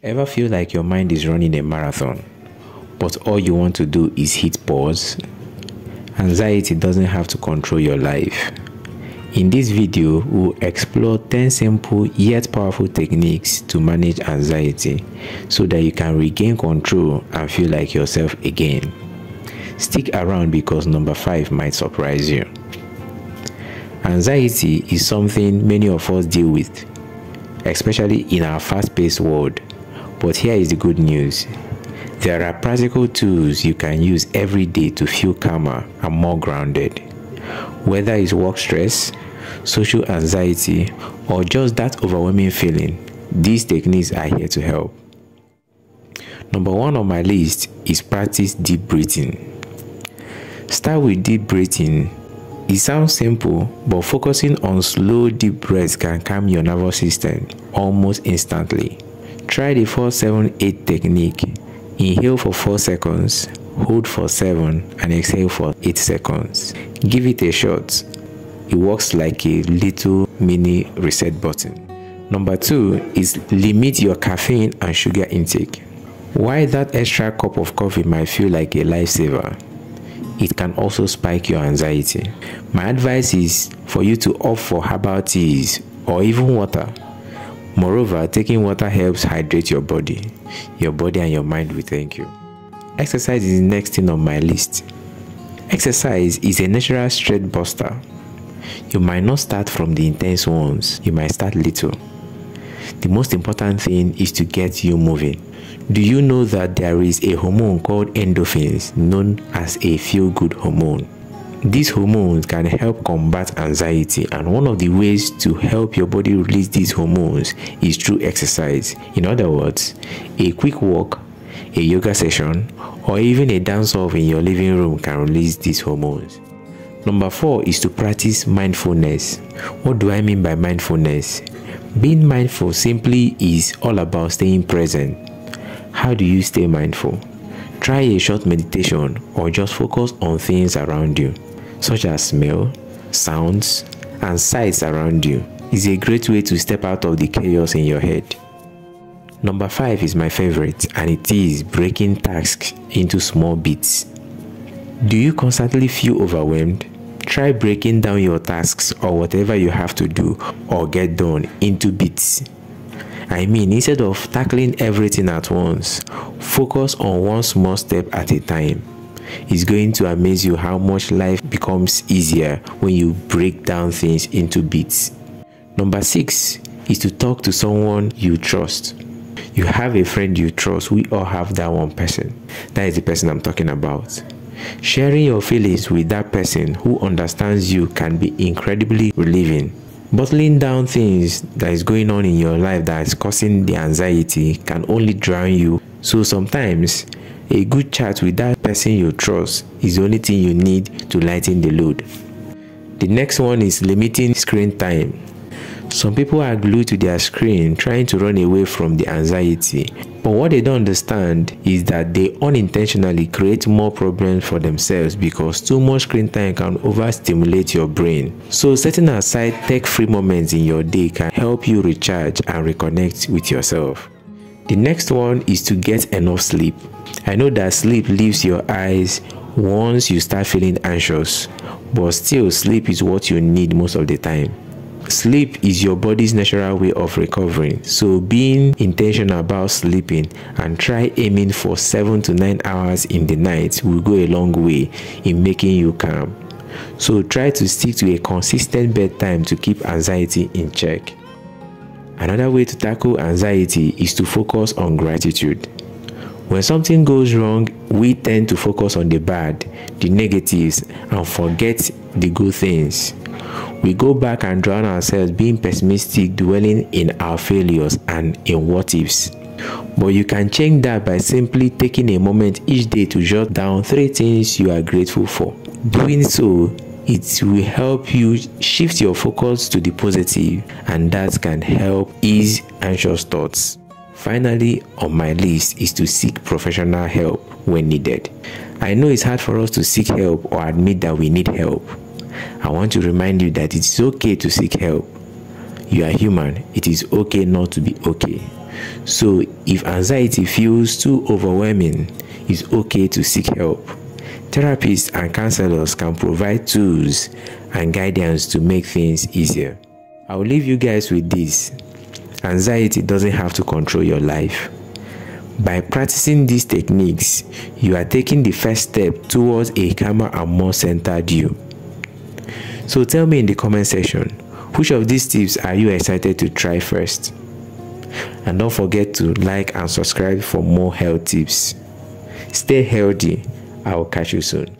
Ever feel like your mind is running a marathon, but all you want to do is hit pause? Anxiety doesn't have to control your life. In this video, we'll explore 10 simple yet powerful techniques to manage anxiety so that you can regain control and feel like yourself again. Stick around because number 5 might surprise you. Anxiety is something many of us deal with, especially in our fast-paced world. But here is the good news. There are practical tools you can use every day to feel calmer and more grounded. Whether it's work stress, social anxiety, or just that overwhelming feeling, these techniques are here to help. Number 1 on my list is practice deep breathing. Start with deep breathing. It sounds simple, but focusing on slow deep breaths can calm your nervous system almost instantly. Try the 4-7-8 technique. Inhale for 4 seconds, hold for 7, and exhale for 8 seconds. Give it a shot. It works like a little mini reset button. Number 2 is limit your caffeine and sugar intake. While that extra cup of coffee might feel like a lifesaver, it can also spike your anxiety. My advice is for you to opt for herbal teas or even water. Moreover, taking water helps hydrate your body. Your body and your mind will thank you. Exercise is the next thing on my list. Exercise is a natural stress buster. You might not start from the intense ones. You might start little. The most important thing is to get you moving. Do you know that there is a hormone called endorphins known as a feel-good hormone? These hormones can help combat anxiety, and one of the ways to help your body release these hormones is through exercise. In other words, a quick walk, a yoga session, or even a dance-off in your living room can release these hormones. Number 4 is to practice mindfulness. What do I mean by mindfulness? Being mindful simply is all about staying present. How do you stay mindful? Try a short meditation or just focus on things around you, such as smell, sounds, and sights around you. It's a great way to step out of the chaos in your head. Number 5 is my favorite, and it is breaking tasks into small bits. Do you constantly feel overwhelmed? Try breaking down your tasks or whatever you have to do or get done into bits. I mean, instead of tackling everything at once, focus on one small step at a time. It's going to amaze you how much life becomes easier when you break down things into bits. Number 6 is to talk to someone you trust. You have a friend you trust. We all have that one person. That is the person I'm talking about. Sharing your feelings with that person who understands you can be incredibly relieving. Bottling down things that is going on in your life that is causing the anxiety can only drown you. So sometimes a good chat with that person you trust is the only thing you need to lighten the load. The next one is limiting screen time. Some people are glued to their screen trying to run away from the anxiety. But what they don't understand is that they unintentionally create more problems for themselves because too much screen time can overstimulate your brain. So setting aside tech-free moments in your day can help you recharge and reconnect with yourself. The next one is to get enough sleep. I know that sleep leaves your eyes once you start feeling anxious, but still sleep is what you need most of the time. Sleep is your body's natural way of recovering, so being intentional about sleeping and try aiming for 7 to 9 hours in the night will go a long way in making you calm. So try to stick to a consistent bedtime to keep anxiety in check. Another way to tackle anxiety is to focus on gratitude. When something goes wrong, we tend to focus on the bad, the negatives, and forget the good things. We go back and drown ourselves being pessimistic, dwelling in our failures and in what ifs. But you can change that by simply taking a moment each day to jot down 3 things you are grateful for. Doing so, it will help you shift your focus to the positive, and that can help ease anxious thoughts. Finally, on my list is to seek professional help when needed. I know it's hard for us to seek help or admit that we need help. I want to remind you that it's okay to seek help. You are human. It is okay not to be okay. So if anxiety feels too overwhelming, it's okay to seek help. Therapists and counselors can provide tools and guidance to make things easier. I'll leave you guys with this. Anxiety doesn't have to control your life. By practicing these techniques, you are taking the first step towards a calmer and more centered you. So tell me in the comment section, which of these tips are you excited to try first? And don't forget to like and subscribe for more health tips. Stay healthy. I will catch you soon.